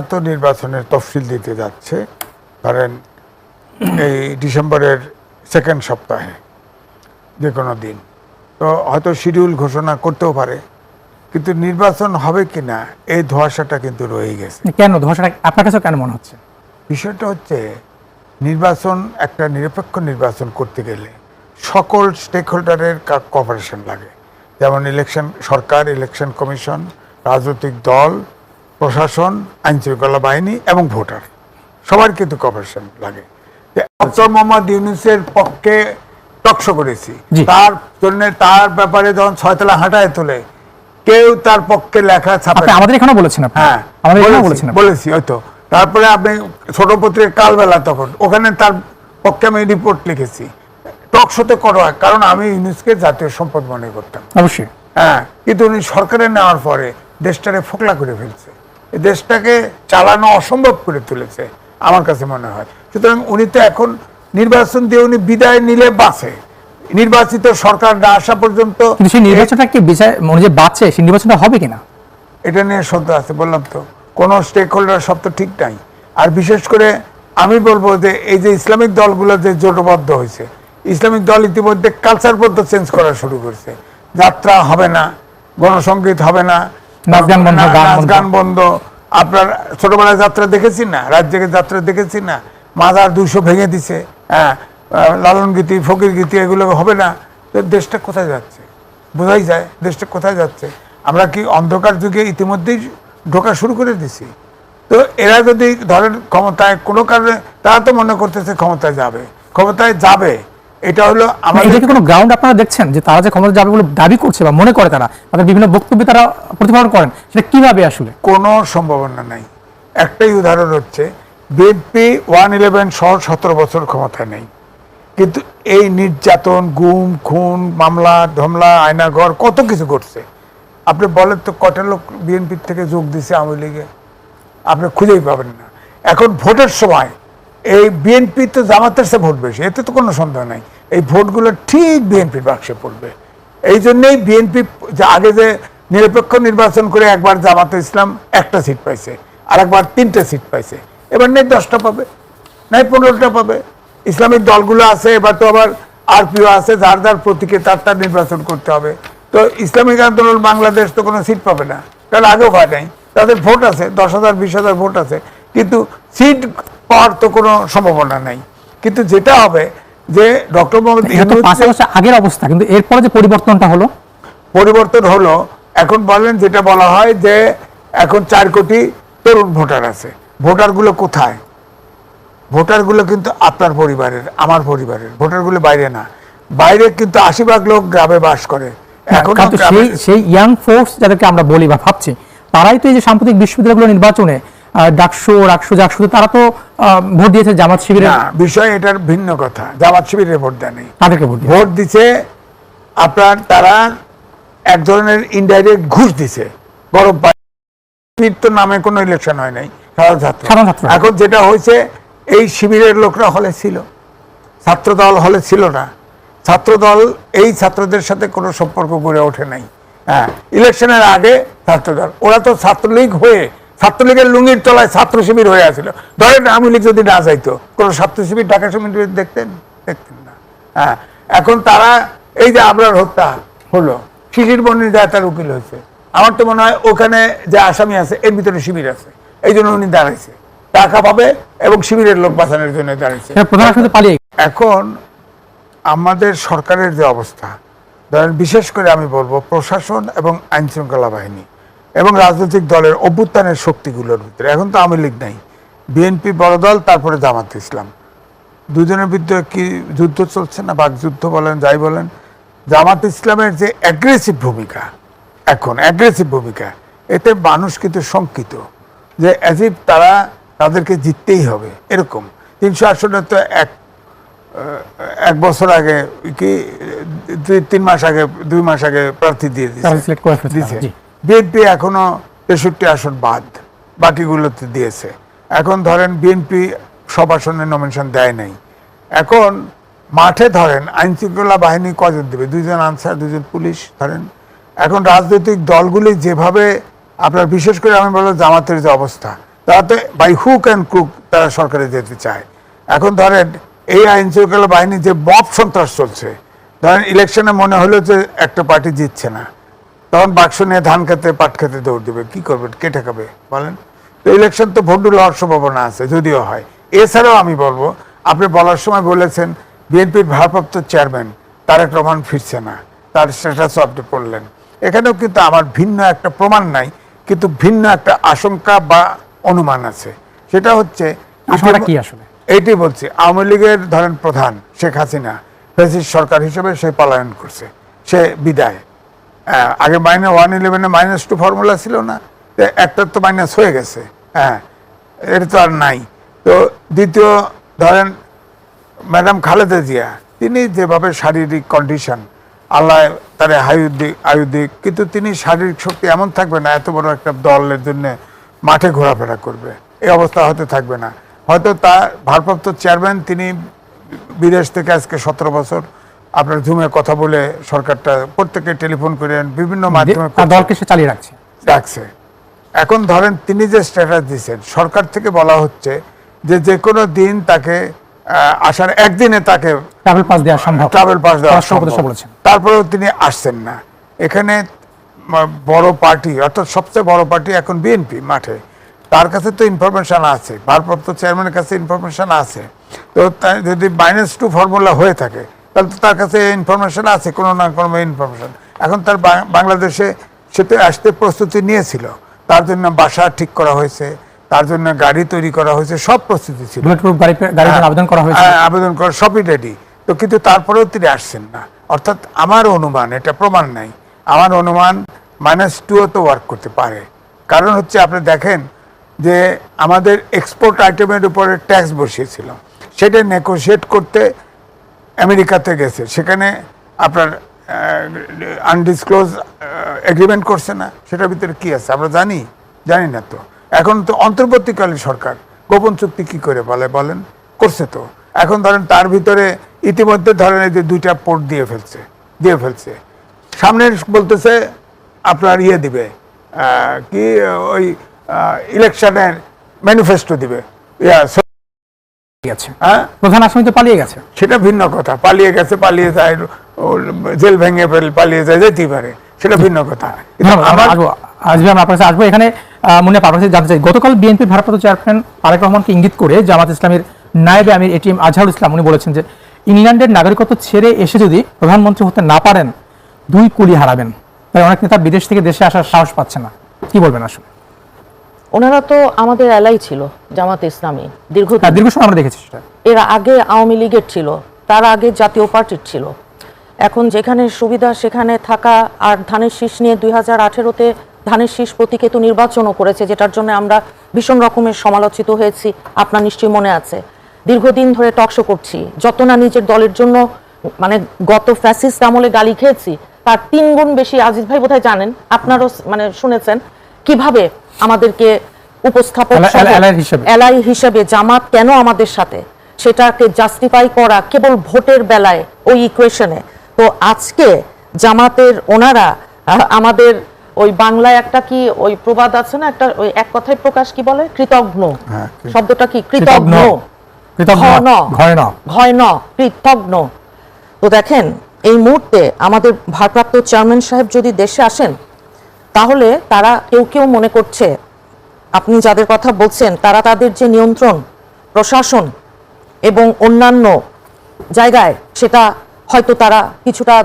তো নির্বাচনের তফসিল দিতে যাচ্ছে, ধরেন এই ডিসেম্বরের সেকেন্ড সপ্তাহে যে কোনো দিন, তো হয়তো শিডিউল ঘোষণা করতেও পারে, কিন্তু নির্বাচন হবে কিনা এই ধোঁয়াশাটা কিন্তু রয়ে গেছে। কেন ধোঁয়াশাটা আপনার কাছে কেন মনে হচ্ছে? বিষয়টা হচ্ছে নির্বাচন, একটা নিরপেক্ষ নির্বাচন করতে গেলে সকল স্টেক হোল্ডারের কোঅপারেশন লাগে, যেমন ইলেকশন সরকার, ইলেকশন কমিশন, রাজনৈতিক দল, প্রশাসন, আইনশৃঙ্খলা বাহিনী এবং ভোটার, সবার কিন্তু কোঅপারেশন লাগে। ডক্টর মোহাম্মদ ইউনূসের পক্ষে টকশো করেছি, তার জন্য তার ব্যাপারে যখন 6 তলা হাঁটায় তোলে, কেউ তার পক্ষে লেখা ছাপে। আমাদের এখানে বলেছেন? হ্যাঁ, বলেছি হয়তো। তারপরে আপনি ছোট পত্রিকা কালবেলা, তখন ওখানে তার পক্ষে আমি রিপোর্ট লিখেছি। টক শোতে করা হয়, কারণ আমি ইউনূসকে জাতীয় সম্পদ মনে করতাম। অবশ্যই। হ্যাঁ, কিন্তু উনি সরকারে নেওয়ার পরে দেশটাকে ফোকলা করে ফেলছে, এই দেশটাকে চালানো অসম্ভব করে তুলেছে আমার কাছে মনে হয়। সুতরাং উনি তো এখন নির্বাচন দিয়ে উনি বিদায় নিলে বাঁচে, নির্বাচিত সরকার না আসা পর্যন্ত। সেই নির্বাচনটা কি মনে যে বাঁচে, সেই নির্বাচনটা হবে কিনা এটা নিয়ে সন্দেহ আছে। বললাম তো, কোনো স্টেক হোল্ডার সব তো ঠিক নাই। আর বিশেষ করে আমি বলবো যে এই যে ইসলামিক দলগুলো যে জোটবদ্ধ হয়েছে, ইসলামিক দল ইতিমধ্যে কালচার পর্যন্ত চেঞ্জ করা শুরু করছে। যাত্রা হবে না, গণসংগীত হবে না, নাচ গান বন্ধ। আপনার ছোটবেলায় যাত্রা দেখেছি না, রাজ্যের যাত্রা দেখেছি না, মাজার 200 ভেঙে দিছে। হ্যাঁ, লালন গীতি, ফকির গীতি, এগুলো হবে না। তো দেশটা কোথায় যাচ্ছে বোঝাই যায়, দেশটা কোথায় যাচ্ছে। আমরা কি অন্ধকার যুগে ইতিমধ্যেই ঢোকা শুরু করে দিছি? তো এরা যদি ধরেন ক্ষমতায় কোনো কারণে, তারা তো মনে করতেছে ক্ষমতায় যাবে, এটা হলো আমাদের কোনো গ্রাউন্ড আপনারা দেখছেন যে তারা যে ক্ষমতা যাবে বলে দাবি করছে বা মনে করে, তারা তাদের বিভিন্ন বক্তব্যে তারা প্রতিফলন করেন, সেটা কিভাবে আসলে? কোনো সম্ভাবনা নাই। একটাই উদাহরণ হচ্ছে বিএনপি 111 সহ 17 বছর ক্ষমতায় নেই, কিন্তু এই নির্যাতন, গুম, খুন, মামলা ধমলা, আয়নাঘর, কত কিছু করছে। আপনি বলেন তো কটা লোক বিএনপির থেকে যোগ দিছে আওয়ামী লীগে? আপনি খুঁজেই পাবেন না। এখন ভোটের সময় এই বিএনপি তো জামাতের চেয়ে ভোট বেশি, এতে তো কোনো সন্দেহ নাই। এই ভোটগুলো ঠিক বিএনপির বাক্সে পড়বে। এই জন্যেই বিএনপি আগে যে নিরপেক্ষ নির্বাচন করে একবার জামাতে ইসলাম 1টা সিট পাইছে, আর একবার 3টে সিট পাইছে, এবার নেই 10টা পাবে, নাই 15টা পাবে। ইসলামিক দলগুলো আছে, এবার তো আবার আরপিও আছে, যার যার প্রতীকে তার নির্বাচন করতে হবে। তো ইসলামিক আন্দোলন বাংলাদেশ তো কোনো সিট পাবে না, কারণ আগেও হয় নাই। তাদের ভোট আছে, 10,000 20,000 ভোট আছে, কিন্তু সিট পাওয়ার তো কোনো সম্ভাবনা নাই। কিন্তু যেটা হবে যে ডক্টর মোহাম্মদ ইউনূস, 5 বছর আগের অবস্থা, কিন্তু এরপরে যে পরিবর্তন হলো, এখন বলেন যেটা বলা হয় যে এখন 4 কোটি তরুণ ভোটার আছে। ভোটারগুলো কোথায়? ভোটারগুলো কিন্তু আপনার পরিবারের, আমার পরিবারের ভোটারগুলো, বাইরে না। বাইরে কিন্তু 80% লোক গ্রামে বাস করে। এখন সেই ইয়াং ফোর্স যাদেরকে আমরা বলি বা ভাবছি, তারাই তো এই যে সাম্প্রতিক বিশ্ববিদ্যালয়গুলো নির্বাচনে ডাকসু, তারা তো ভোট দিয়েছে জামাত শিবিরের। বিষয় এটার ভিন্ন কথা। জামাত শিবিরের ভোট দেয় নেই, তাদেরকে ভোট দিছে আপনার, তারা এক ধরনের ইনডাইরেক্ট ঘুষ দিছে। গরম পানি তো নামে কোনো ইলেকশন হয় নাই, সাধারণ ছাত্র। এখন যেটা হয়েছে, এই শিবিরের লোকরা হলে ছিল, ছাত্রদল হলে ছিল না। ছাত্রদল এই ছাত্রদের সাথে কোনো সম্পর্ক গড়ে ওঠে নাই। হ্যাঁ, ইলেকশনের আগে ছাত্রদল, ওরা তো ছাত্রলীগ হয়ে, ছাত্রলীগের লুঙ্গির তলায় ছাত্র শিবির হয়ে আছিল। ধরেন আওয়ামী লীগ যদি না যাইতো, কোনো ছাত্র শিবির ঢাকা শিবির দেখতেন না। হ্যাঁ, এখন তারা এই যে আবরার হত্যা হলো, শিশির বর্ণির যায় তার উকিল হয়েছে। আমার তো মনে হয় ওখানে যে আসামি আছে এর ভিতরে শিবির আছে, এই জন্য উনি দাঁড়াইছে, টাকা পাবে এবং শিবিরের লোক বাঁচানোর জন্য দাঁড়িয়েছে। এখন আমাদের সরকারের যে অবস্থা, ধরেন বিশেষ করে আমি বলবো প্রশাসন এবং আইনশৃঙ্খলা বাহিনী এবং রাজনৈতিক দলের অভ্যুত্থানের শক্তিগুলোর ভিতরে, এখন তো আওয়ামী লীগ নাই, বিএনপি বড় দল, তারপরে জামাত ইসলাম, দুজনের ভিতরে কি যুদ্ধ চলছে না, বাকযুদ্ধ বলেন, যাই বলেন। জামাত ইসলামের যে অ্যাগ্রেসিভ ভূমিকা, এখন অ্যাগ্রেসিভ ভূমিকা, এতে মানুষ কিন্তু শঙ্কিত যে অ্যাজিভ তাদেরকে জিততেই হবে এরকম। 300 আসনে তো এক বছর আগে কি 3 মাস আগে, 2 মাস আগে প্রার্থী দিয়ে দিয়েছে। বিএনপি এখনো 63 আসন বাদ, বাকিগুলোতে দিয়েছে। এখন ধরেন বিএনপি সব আসনে নমিনেশন দেয় নাই। এখন মাঠে ধরেন আইনশৃঙ্খলা বাহিনী কজন দেবে? 2 জন আনসার, 2 জন পুলিশ ধরেন। এখন রাজনৈতিক দলগুলি যেভাবে আপনার, বিশেষ করে আমি বলবো জামাতের যে অবস্থা, তাতে বাই হুক অ্যান্ড ক্রুক তারা সরকারে যেতে চায়। এখন ধরেন এই আইন শৃঙ্খলা বাহিনী যে মব সন্ত্রাস চলছে, ধরেন ইলেকশনে মনে হলো যে একটা পার্টি জিতছে না, তখন বাক্স নিয়ে ধান খেতে পাট খেতে দৌড় দেবে, কি করবেন, কে ঠেকাবে বলেন? তো ইলেকশন তো ভণ্ডুল হওয়ার সম্ভাবনা আছে যদিও হয়। এছাড়াও আমি বলবো, আপনি বলার সময় বলেছেন বিএনপির ভারপ্রাপ্ত চেয়ারম্যান তারেক রহমান ফিরছে না, তার স্ট্যাটাসও আপনি পড়লেন। এখানেও কিন্তু আমার ভিন্ন একটা প্রমাণ নাই, কিন্তু ভিন্ন একটা আশঙ্কা বা অনুমান আছে। সেটা হচ্ছে কি আসলে এইটি বলছি, আওয়ামী লীগের ধরেন প্রধান শেখ হাসিনা ফ্যাসিস্ট সরকার হিসেবে সে পলায়ন করছে, সে বিদায়। আগে -111 -2 ফর্মুলা ছিল না, একটা তো মাইনাস হয়ে গেছে, হ্যাঁ, এটা তো আর নাই। তো দ্বিতীয় ধরেন ম্যাডাম খালেদা জিয়া, তিনি যেভাবে শারীরিক কন্ডিশন, আল্লাহ তার আয়ুদিক, কিন্তু তিনি শারীরিক শক্তি এমন থাকবে না এত বড় একটা দলের জন্য মাঠে ঘোরাফেরা করবে, এই অবস্থা হয়তো থাকবে না। হয়তো তার ভারপ্রাপ্ত চেয়ারম্যান তিনি বিদেশ থেকে আজকে 17 বছর আপনার জুমে কথা বলে সরকারটা প্রত্যেকে টেলিফোন করেন, বিভিন্ন মাধ্যমে দলকে সে চালিয়ে রাখছে। এখন ধরেন তিনি যে স্ট্যাটাস দিচ্ছেন, সরকার থেকে বলা হচ্ছে যে কোনো দিন তাকে আসার একদিনে তাকে ট্রাভেল পাস দেওয়া সম্ভব, তারপরেও তিনি আসছেন না। এখানে বড় পার্টি, অর্থাৎ সবচেয়ে বড় পার্টি এখন বিএনপি মাঠে, তার কাছে তো ইনফরমেশন আছে, ভারপ্রাপ্ত চেয়ারম্যানের কাছে ইনফরমেশন আছে। তো যদি -2 ফর্মুলা হয়ে থাকে তাহলে তো তার কাছে ইনফরমেশন আছে, কোনো না কোনো ইনফরমেশন। এখন তার বাংলাদেশে সে তো আসতে প্রস্তুতি নিয়েছিল, তার জন্য বাসা ঠিক করা হয়েছে, তার জন্য গাড়ি তৈরি করা হয়েছে, সব প্রস্তুতি ছিল, আবেদন করা সবই রেডি। তো কিন্তু তারপরেও তিনি আসছেন না। অর্থাৎ আমার অনুমান, এটা প্রমাণ নাই, আমার অনুমান -2 তো ওয়ার্ক করতে পারে। কারণ হচ্ছে আপনি দেখেন যে আমাদের এক্সপোর্ট আইটেমের উপরে ট্যাক্স বসিয়েছিল, সেটা নেগোশিয়েট করতে আমেরিকাতে গেছে, সেখানে আপনার আনডিসক্লোজ এগ্রিমেন্ট করছে না, সেটার ভিতরে কি আছে আমরা জানি না। তো এখন তো অন্তর্বর্তীকালীন সরকার গোপন চুক্তি কি করে বলেন করছে তো। এখন ধরেন তার ভিতরে ইতিমধ্যে ধরেন এই যে 2টা পোর্ট দিয়ে ফেলছে, সামনে বলতেছে আপনার দিবে, কি ওই ইলেকশনের ম্যানিফেস্টো দিবে। প্রধান আসামি তো পালিয়ে গেছে, সেটা ভিন্ন কথা, পালিয়ে যায়, জেল ভেঙে পালিয়ে যায়, যেতেই পারে, সেটা ভিন্ন কথা। আসবো এখানে মনে জানতে চাই, গতকাল বিএনপির ভারপ্রাপ্ত চেয়ারম্যান তারেক রহমানকে ইঙ্গিত করে জামাত ইসলামের নায়েবে আমির এটিএম আজহারুল ইসলাম উনি বলেছেন যে ইংল্যান্ডের নাগরিকত্ব ছেড়ে এসে যদি প্রধানমন্ত্রী হতে না পারেন 2 কুলি হারাবেন। তাই অনেক নেতা বিদেশ থেকে দেশে আসার সাহস পাচ্ছে না, কি বলবেন আসলে? ওনারা তো আমাদের এলাই ছিল জামাত ইসলামী দীর্ঘ সময় আমরা দেখেছি, সেটা এর আগে আওয়ামী লীগের ছিল, তার আগে জাতীয় পার্টির ছিল। এখন যেখানে সুবিধা সেখানে থাকা, আর ধানের শীষ নিয়ে 2018-তে ধানের শীষ প্রতীকে তো নির্বাচনও করেছে, যেটার জন্য আমরা ভীষণ রকমের সমালোচিত হয়েছি, আপনার নিশ্চয়ই মনে আছে। দীর্ঘদিন ধরে টকশো করছি, যত না নিজের দলের জন্য মানে গত ফ্যাসিস্ট আমলে গালি খেয়েছি, তার 3 গুণ বেশি আজিজ ভাই বোধহয় জানেন, আপনারও মানে শুনেছেন কিভাবে আমাদেরকে উপস্থাপন এলাই হিসেবে জামাত কেন আমাদের সাথে, সেটাকে জাস্টিফাই করা কেবল ভোটের বেলায় ওই ইকুয়েশনে। তো আজকে জামাতের ওনারা আমাদের ওই বাংলায় একটা কি ওই প্রবাদ আছে না, একটা ওই এক কথায় প্রকাশ কি বলে, কৃতজ্ঞ, শব্দটা কি কৃতজ্ঞ, কৃতজ্ঞ। তো দেখেন এই মুহূর্তে আমাদের ভারপ্রাপ্ত চেয়ারম্যান সাহেব যদি দেশে আসেন, তাহলে তারা কেউ মনে করছে, আপনি যাদের কথা বলছেন, তারা তাদের যে নিয়ন্ত্রণ, প্রশাসন এবং অন্যান্য জায়গায়, সেটা হয়তো তারা কিছুটা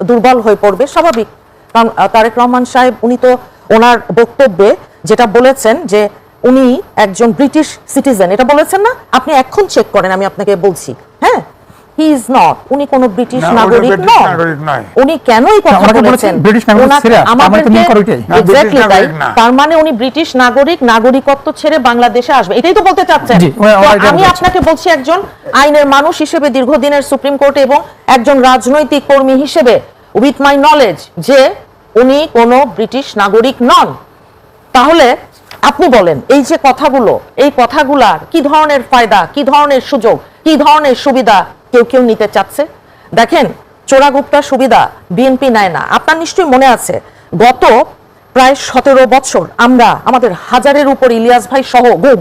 দুর্বল হয়ে পড়বে, স্বাভাবিক। কারণ তারেক রহমান সাহেব উনি তো ওনার বক্তব্যে যেটা বলেছেন যে উনি একজন ব্রিটিশ সিটিজেন, এটা বলেছেন না, আপনি এখন চেক করেন, আমি আপনাকে বলছি, হ্যাঁ, হি ইজ নট, উনি কোনো ব্রিটিশ নাগরিক নন। উনি কেন এই কথা বলেছেন? তার মানে উনি ব্রিটিশ নাগরিকত্ব ছেড়ে বাংলাদেশে আসবে, এটাই তো বলতে চাচ্ছেন। আমি আপনাকে বলছি একজন আইনের মানুষ হিসেবে, দীর্ঘদিনের সুপ্রিম কোর্টে, এবং একজন রাজনৈতিক কর্মী হিসেবে, উইথ মাই নলেজ, যে উনি কোনো ব্রিটিশ নাগরিক নন। তাহলে আপনি বলেন, এই যে কথাগুলো, এই কথাগুলার কি ধরনের ফায়দা, কি ধরনের সুযোগ, কি ধরনের সুবিধা কেউ নিতে চাচ্ছে? দেখেন, চোরাগুপ্তা সুবিধা বিএনপি নেয় না। আপনার নিশ্চয়ই মনে আছে, গত প্রায় 17 বছর আমরা আমাদের হাজারের উপর ইলিয়াস ভাই সহ গুম